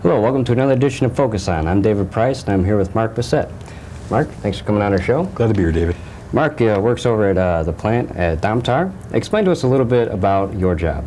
Hello, welcome to another edition of Focus On. I'm David Price, and I'm here with Mark Bissett. Mark, thanks for coming on our show. Glad to be here, David. Mark works over at the plant at Domtar. Explain to us a little bit about your job.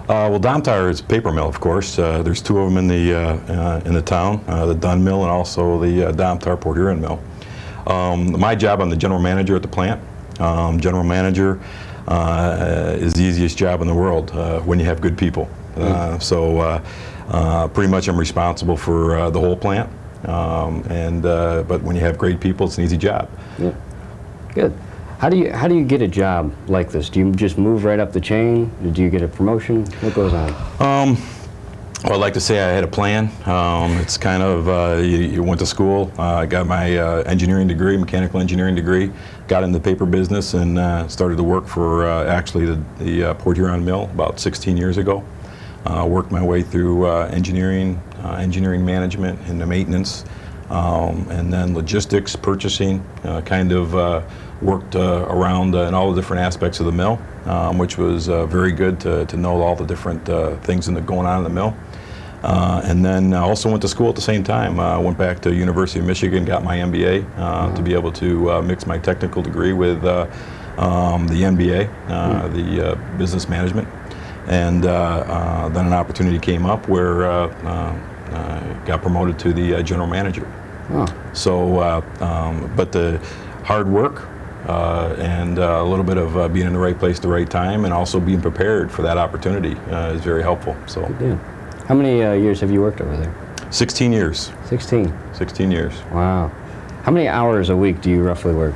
Well, Domtar is a paper mill, of course. There's two of them in the town, the Dunn Mill and also the Domtar Port Huron Mill. My job, I'm the general manager at the plant. General manager is the easiest job in the world when you have good people. Pretty much I'm responsible for the whole plant, but when you have great people, it's an easy job. Yeah. Good. How do you get a job like this? Do you just move right up the chain? Do you get a promotion? What goes on? Well, I'd like to say I had a plan. It's kind of, you went to school, I got my engineering degree, mechanical engineering degree, got in the paper business and started to work for actually the Port Huron Mill about 16 years ago. Worked my way through engineering management into maintenance, and then logistics, purchasing, worked around in all the different aspects of the mill, which was very good to know all the different things going on in the mill. And then I also went to school at the same time. Went back to University of Michigan, got my MBA to be able to mix my technical degree with the MBA, the business management. And then an opportunity came up where I got promoted to the general manager. Oh. So, but the hard work and a little bit of being in the right place at the right time and also being prepared for that opportunity is very helpful. So. Good deal. How many years have you worked over there? 16 years. 16? 16 years. Wow. How many hours a week do you roughly work,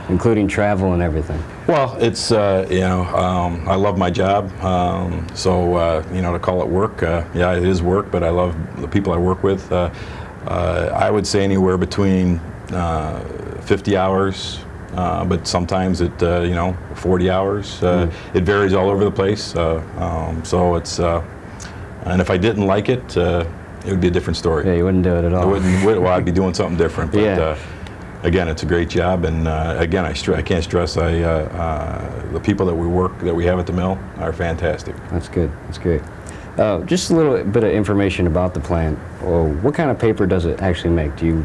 including travel and everything? Well, it's, I love my job, to call it work, yeah, it is work, but I love the people I work with. I would say anywhere between 50 hours, but sometimes 40 hours. It varies all over the place, so it's, and if I didn't like it, it would be a different story. Yeah, you wouldn't do it at all. Well, I'd be doing something different, but yeah. Again, it's a great job, and again, I can't stress the people that we have at the mill are fantastic. That's good. That's great. Just a little bit of information about the plant. What kind of paper does it actually make? Do you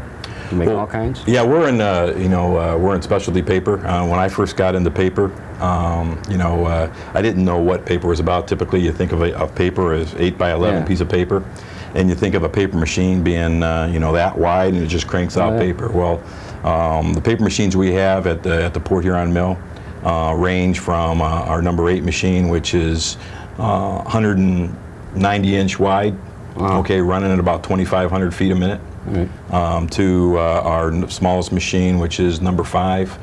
make all kinds? Yeah, we're in specialty paper. When I first got into paper, I didn't know what paper was about. Typically, you think of paper as 8 by 11 piece of paper, and you think of a paper machine being that wide and it just cranks out paper. Well. The paper machines we have at the Port Huron Mill range from our number 8 machine, which is 190-inch wide, okay, running at about 2,500 feet a minute, to our smallest machine, which is number 5,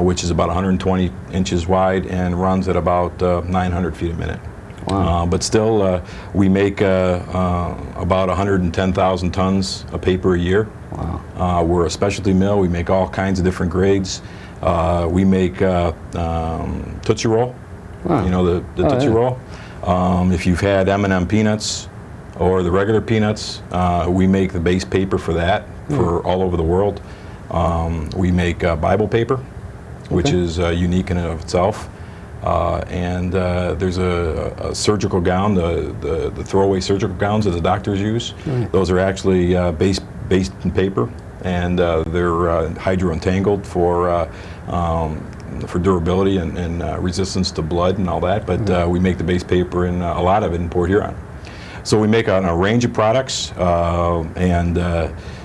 which is about 120 inches wide and runs at about 900 feet a minute. Wow. But still, we make about 110,000 tons of paper a year. Wow. We're a specialty mill. We make all kinds of different grades. We make Tootsie Roll, Wow. the Tootsie Roll. If you've had M&M peanuts or the regular peanuts, we make the base paper for that for all over the world. We make Bible paper, which is unique in and of itself. There's a surgical gown, the throwaway surgical gowns that the doctors use. Those are actually based in paper, and they're hydro-entangled for durability and resistance to blood and all that. But we make the base paper in a lot of it in Port Huron. So we make a range of products,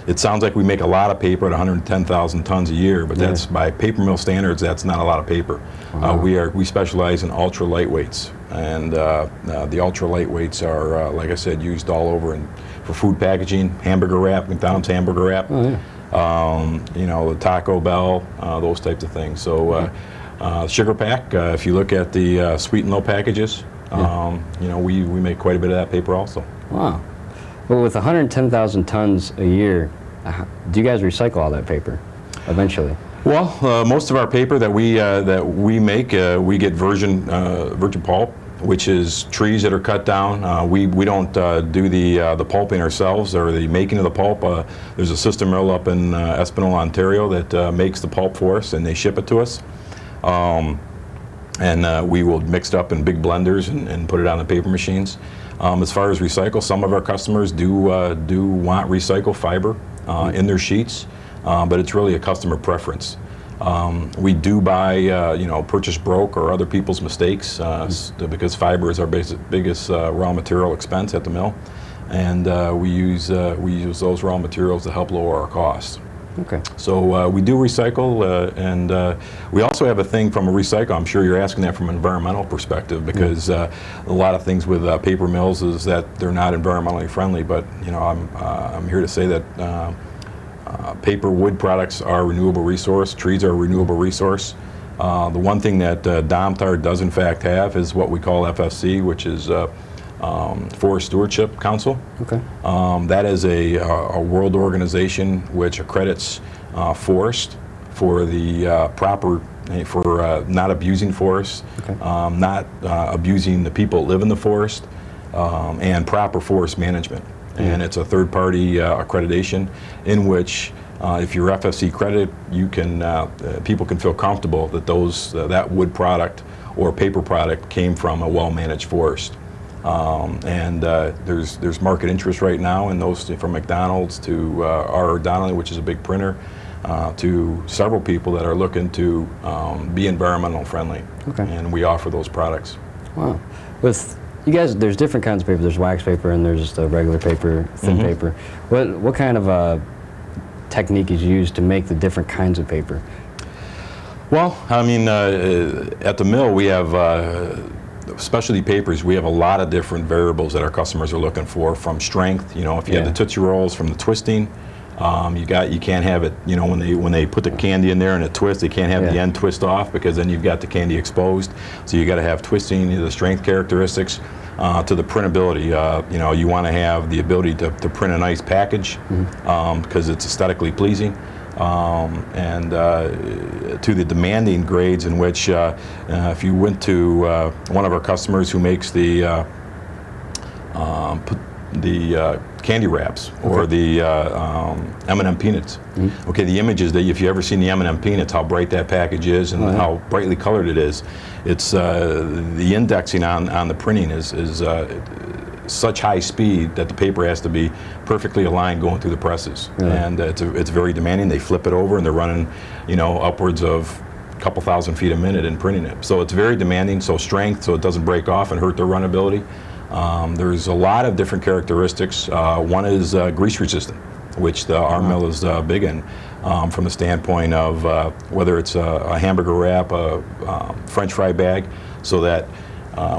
it sounds like we make a lot of paper at 110,000 tons a year, but that's by paper mill standards, that's not a lot of paper. Wow. We specialize in ultra lightweights, and the ultra lightweights are, like I said, used all over for food packaging, hamburger wrap, McDonald's hamburger wrap, the Taco Bell, those types of things. So Sugar Pack, if you look at the sweet and low packages, we make quite a bit of that paper also. Wow. Well, with 110,000 tons a year, do you guys recycle all that paper eventually? Well, most of our paper that we make, we get virgin pulp, which is trees that are cut down. We don't do the pulping ourselves or the making of the pulp. There's a sister mill up in Espanola, Ontario that makes the pulp for us, and they ship it to us. And we will mix it up in big blenders and put it on the paper machines. As far as recycle, some of our customers do want recycled fiber in their sheets, but it's really a customer preference. We do buy, purchase broke or other people's mistakes because fiber is our biggest raw material expense at the mill, and we use those raw materials to help lower our costs. Okay. So we do recycle, and we also have a thing from a recycle. I'm sure you're asking that from an environmental perspective, because a lot of things with paper mills is that they're not environmentally friendly. But I'm here to say that paper wood products are a renewable resource. Trees are a renewable resource. The one thing that Domtar does in fact have is what we call FSC, which is Forest Stewardship Council. Okay. That is a world organization which accredits forest for the for not abusing forests, Okay. Not abusing the people that live in the forest, and proper forest management. And it's a third-party accreditation in which, if you're FSC accredited, you can people can feel comfortable that that wood product or paper product came from a well-managed forest. There's market interest right now in those, from McDonald's to R.R. Donnelley, which is a big printer, to several people that are looking to be environmental friendly. Okay. And we offer those products. Wow. With you guys, there's different kinds of paper. There's wax paper and there's the regular paper, thin paper. What kind of technique is used to make the different kinds of paper? Well, I mean, at the mill we have specialty papers. We have a lot of different variables that our customers are looking for, from strength. If you have the Tootsie Rolls, from the twisting. You can't have it, when they put the candy in there and it twists, they can't have the end twist off, because then you've got the candy exposed. So you got to have twisting, the strength characteristics, to the printability. You want to have the ability to print a nice package, because it's aesthetically pleasing. And to the demanding grades, in which if you went to one of our customers who makes the candy wraps, or the M&M peanuts. Okay, the images that, if you ever seen the M&M peanuts, how bright that package is and how brightly colored it is. It's the indexing on the printing is such high speed that the paper has to be perfectly aligned going through the presses, and it's very demanding. They flip it over and they're running, upwards of a couple thousand feet a minute in printing it. So it's very demanding. So strength, so it doesn't break off and hurt their runnability. There's a lot of different characteristics. One is grease resistant, which our mill is big in, from the standpoint of whether it's a hamburger wrap, a French fry bag, so that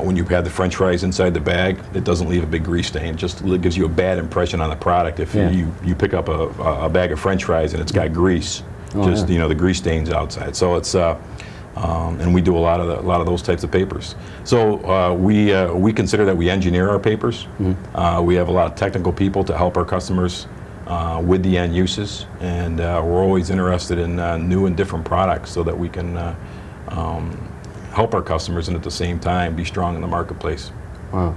when you have the French fries inside the bag, it doesn't leave a big grease stain. It just gives you a bad impression on the product if you pick up a bag of French fries and it's got grease, the grease stains outside. So it's and we do a lot of those types of papers. So we consider that we engineer our papers. We have a lot of technical people to help our customers with the end uses, and we're always interested in new and different products, so that we can help our customers and at the same time be strong in the marketplace. Wow.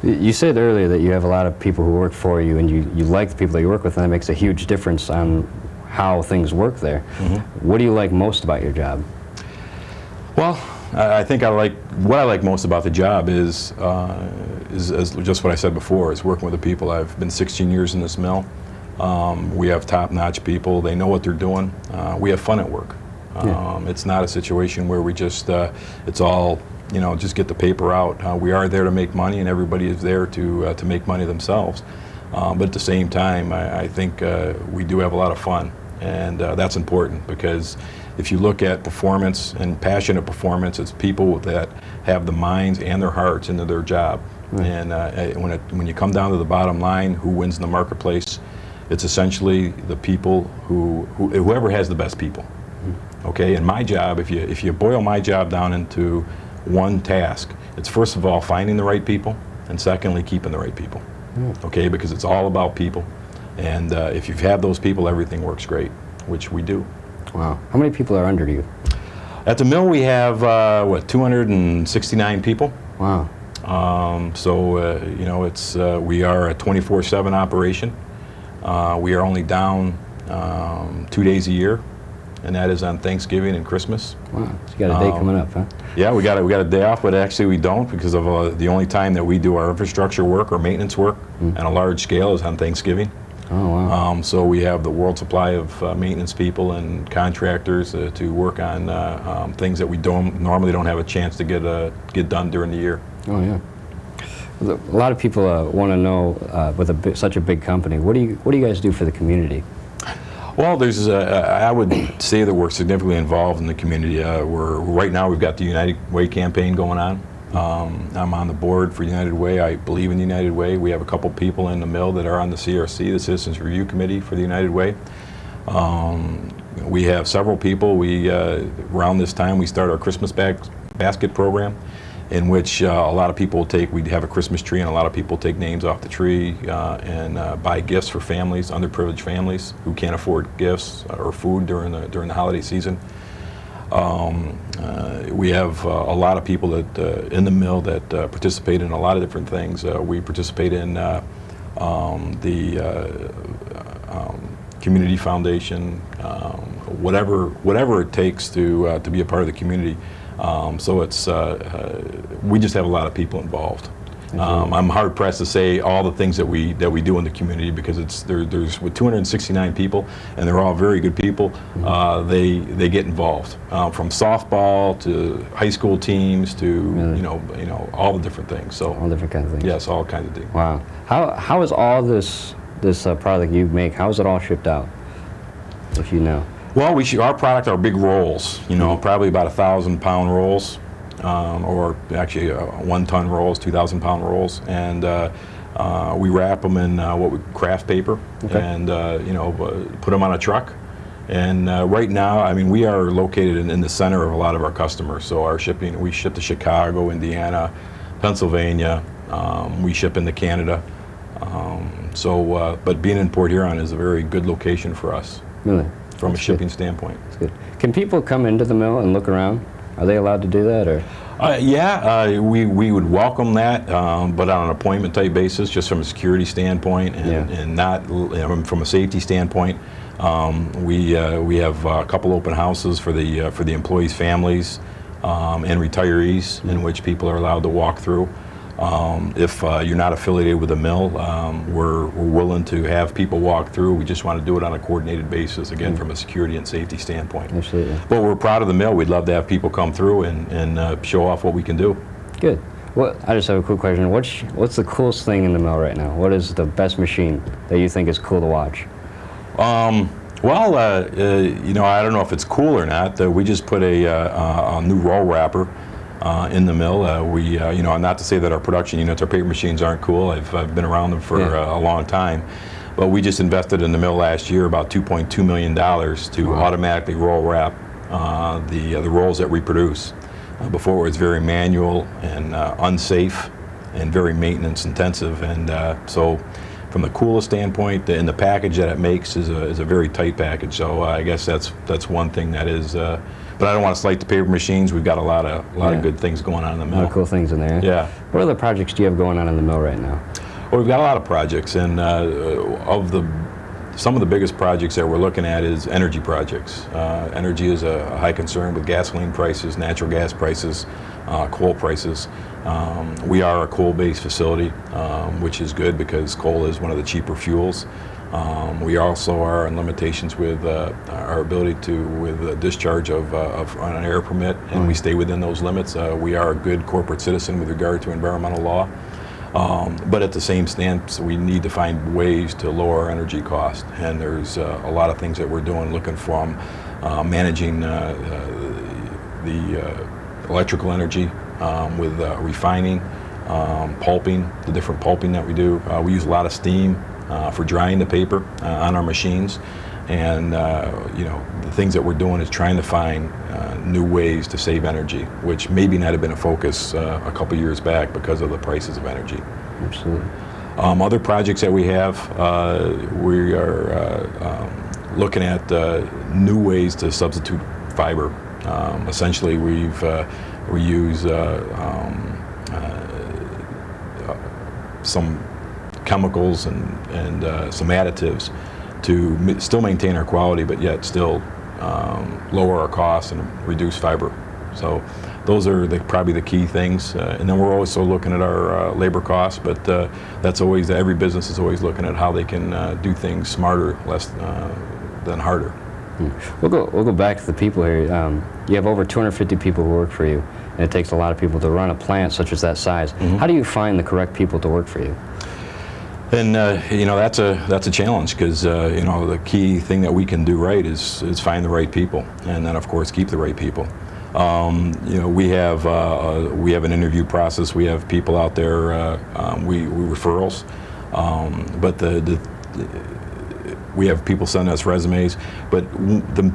You said earlier that you have a lot of people who work for you, and you like the people that you work with, and that makes a huge difference on how things work there. What do you like most about your job? Well, I think what I like most about the job is just what I said before, is working with the people. I've been 16 years in this mill. We have top-notch people. They know what they're doing. We have fun at work. It's not a situation where we just, it's all, just get the paper out. We are there to make money, and everybody is there to make money themselves. But at the same time, I think we do have a lot of fun, and that's important, because if you look at performance and passionate performance, it's people that have the minds and their hearts into their job. And when you come down to the bottom line, who wins in the marketplace, it's essentially the people whoever has the best people. Okay, and my job, if you boil my job down into one task, it's first of all finding the right people, and secondly keeping the right people. Okay, because it's all about people, and if you have those people, everything works great, which we do. Wow. How many people are under you? At the mill, we have, 269 people. Wow. You know, we are a 24/7 operation. We are only down 2 days a year, and that is on Thanksgiving and Christmas. Wow. So you got a day coming up, huh? Yeah, we got a day off, but actually we don't, because of the only time that we do our infrastructure work or maintenance work on a large scale is on Thanksgiving. Oh, wow. So we have the world supply of maintenance people and contractors to work on things that we normally don't have a chance to get done during the year. Oh, yeah. A lot of people want to know, with such a big company, what do you guys do for the community? Well, I would say that we're significantly involved in the community. Right now we've got the United Way campaign going on. I'm on the board for United Way. I believe in United Way. We have a couple people in the mill that are on the CRC, the Citizens Review Committee for the United Way. We have several people. Around this time we start our Christmas basket program, in which a lot of people we'd have a Christmas tree, and a lot of people take names off the tree and buy gifts for families, underprivileged families who can't afford gifts or food during the holiday season. We have a lot of people that in the mill that participate in a lot of different things. We participate in the community foundation, whatever it takes to be a part of the community. We just have a lot of people involved. I'm hard pressed to say all the things that we do in the community, because there's with 269 people, and they're all very good people. They get involved from softball to high school teams to you know all the different things. So all different kinds of things. Yes, all kinds of things. Wow. How is all this product you make? How is it all shipped out? If you know. Well, our product are big rolls. You know, probably about 1,000-pound rolls. Or actually 1-ton rolls, 2,000-pound rolls, and we wrap them in craft paper, and put them on a truck. And right now, I mean, we are located in the center of a lot of our customers. So we ship to Chicago, Indiana, Pennsylvania. We ship into Canada. But being in Port Huron is a very good location for us. Really? From a shipping standpoint. That's good. Can people come into the mill and look around? Are they allowed to do that, or? We would welcome that, but on an appointment type basis, just from a security standpoint and not from a safety standpoint. We have a couple open houses for the employees' families and retirees, in which people are allowed to walk through. If you're not affiliated with a mill, we're willing to have people walk through. We just want to do it on a coordinated basis, again, from a security and safety standpoint. Absolutely. But we're proud of the mill. We'd love to have people come through and show off what we can do. Good. Well, I just have a quick question. What's the coolest thing in the mill right now? What is the best machine that you think is cool to watch? I don't know if it's cool or not. We just put a new roll wrapper in the mill. Not to say that our production units, our paper machines aren't cool. I've been around them for a long time. But we just invested in the mill last year about $2.2 million to automatically roll wrap the rolls that we produce. Before it was very manual and unsafe and very maintenance intensive. And so from the coolest standpoint, and the package that it makes is a very tight package. So I guess that's one thing that is. But I don't want to slight the paper machines. We've got a lot of good things going on in the mill. A lot of cool things in there. Yeah. What other projects do you have going on in the mill right now? Well, we've got a lot of projects, and some of the biggest projects that we're looking at is energy projects. Energy is a high concern with gasoline prices, natural gas prices, coal prices. We are a coal-based facility, which is good because coal is one of the cheaper fuels. We also are on limitations with our ability with discharge on an air permit, and we stay within those limits. We are a good corporate citizen with regard to environmental law, but at the same stance, we need to find ways to lower our energy cost. And there's a lot of things that we're doing, looking from managing the electrical energy with refining, pulping, the different pulping that we do. We use a lot of steam for drying the paper on our machines, and the things that we're doing is trying to find new ways to save energy, which maybe not have been a focus a couple years back because of the prices of energy. Absolutely. Other projects that we have, we are looking at new ways to substitute fiber. Essentially, we use some chemicals and some additives to still maintain our quality, but yet still lower our costs and reduce fiber. So those are probably the key things. And then we're also looking at our labor costs, but that's always, every business is always looking at how they can do things smarter, less than harder. We'll go back to the people here. You have over 250 people who work for you, and it takes a lot of people to run a plant such as that size. How do you find the correct people to work for you? And you know, that's a challenge, because you know, the key thing that we can do right is find the right people, and then of course keep the right people. You know, we have an interview process. We have people out there. We referrals, but we have people send us resumes. But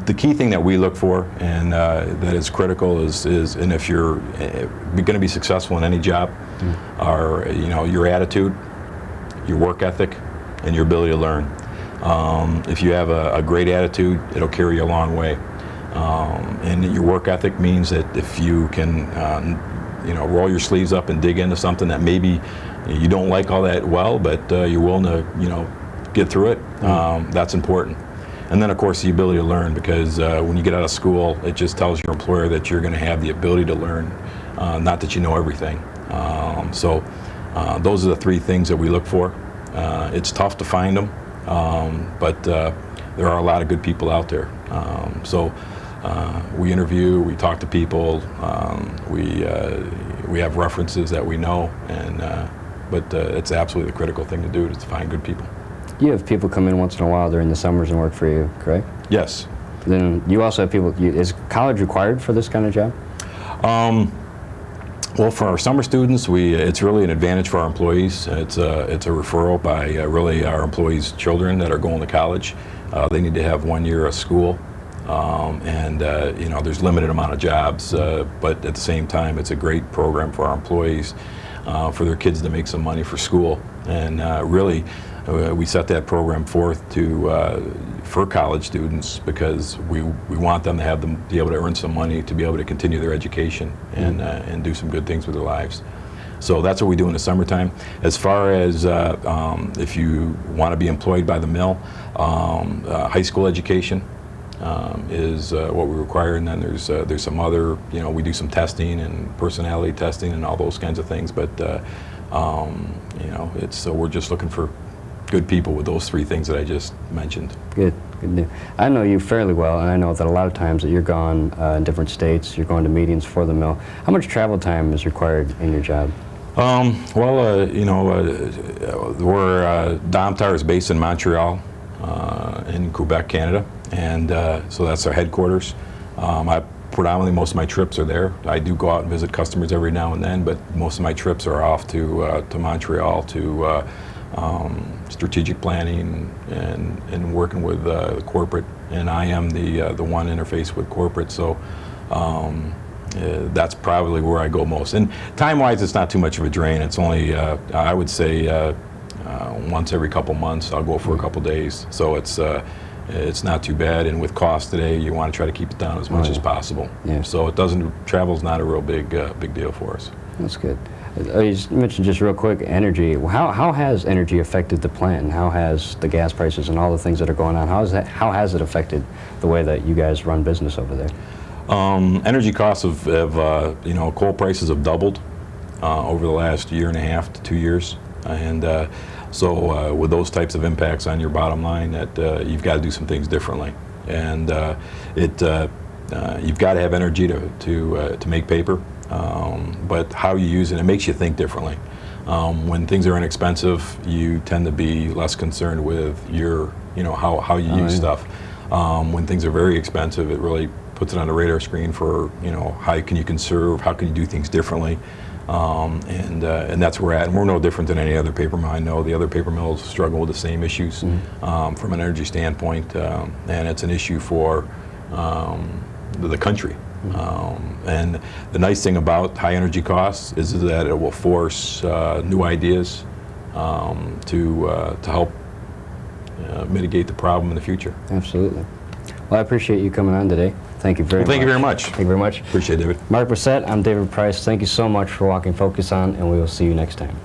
the key thing that we look for, and that is critical, is and if you're going to be successful in any job, are, you know, your attitude, your work ethic, and your ability to learn. If you have a great attitude, it'll carry you a long way. And your work ethic means that if you can, you know, roll your sleeves up and dig into something that maybe you don't like all that well, but you're willing to, you know, get through it, that's important. And then of course the ability to learn, because when you get out of school, it just tells your employer that you're going to have the ability to learn, not that you know everything. So those are the three things that we look for. It's tough to find them, but there are a lot of good people out there. So we interview, we talk to people, we have references that we know, and but it's absolutely the critical thing to do, is to find good people. You have people come in once in a while during the summers and work for you, correct? Yes. Then you also have people, is college required for this kind of job? Well, for our summer students, it's really an advantage for our employees. It's a referral by really our employees' children that are going to college. They need to have 1 year of school, and you know, there's limited amount of jobs, but at the same time, it's a great program for our employees, for their kids to make some money for school. And really, we set that program forth for college students, because we want them to be able to earn some money to be able to continue their education and do some good things with their lives. So that's what we do in the summertime. As far as if you want to be employed by the mill, high school education is what we require, and then there's some other, you know, we do some testing and personality testing and all those kinds of things. But you know, we're just looking for good people with those three things that I just mentioned. Good news. I know you fairly well, and I know that a lot of times that you're gone in different states, you're going to meetings for the mill. How much travel time is required in your job? Well, you know, Domtar is based in Montreal, in Quebec, Canada, and so that's our headquarters. Predominantly, most of my trips are there. I do go out and visit customers every now and then, but most of my trips are off to Montreal to strategic planning and working with the corporate, and I am the one interface with corporate. So that's probably where I go most. And time-wise, it's not too much of a drain. It's only I would say once every couple months I'll go for a couple days. So it's not too bad. And with cost today, you want to try to keep it down as much as possible. Yeah. So travel's not a real big deal for us. That's good. You mentioned just real quick energy. How has energy affected the plant, and how has the gas prices and all the things that are going on, how has it affected the way that you guys run business over there? Energy costs have you know, coal prices have doubled over the last 1.5 to 2 years, and so with those types of impacts on your bottom line, that you've got to do some things differently, and you've got to have energy to make paper. But how you use it makes you think differently. When things are inexpensive, you tend to be less concerned with you know, how you use stuff. When things are very expensive, it really puts it on the radar screen for, you know, how can you conserve, how can you do things differently, and that's where we're at. And we're no different than any other paper mill. I know the other paper mills struggle with the same issues from an energy standpoint, and it's an issue for the country. And the nice thing about high energy costs is that it will force new ideas to help mitigate the problem in the future. Absolutely. Well, I appreciate you coming on today. Thank you very much. Thank you very much. Thank you very much. Appreciate it, David. Mark Brissett, I'm David Price. Thank you so much for walking Focus On, and we will see you next time.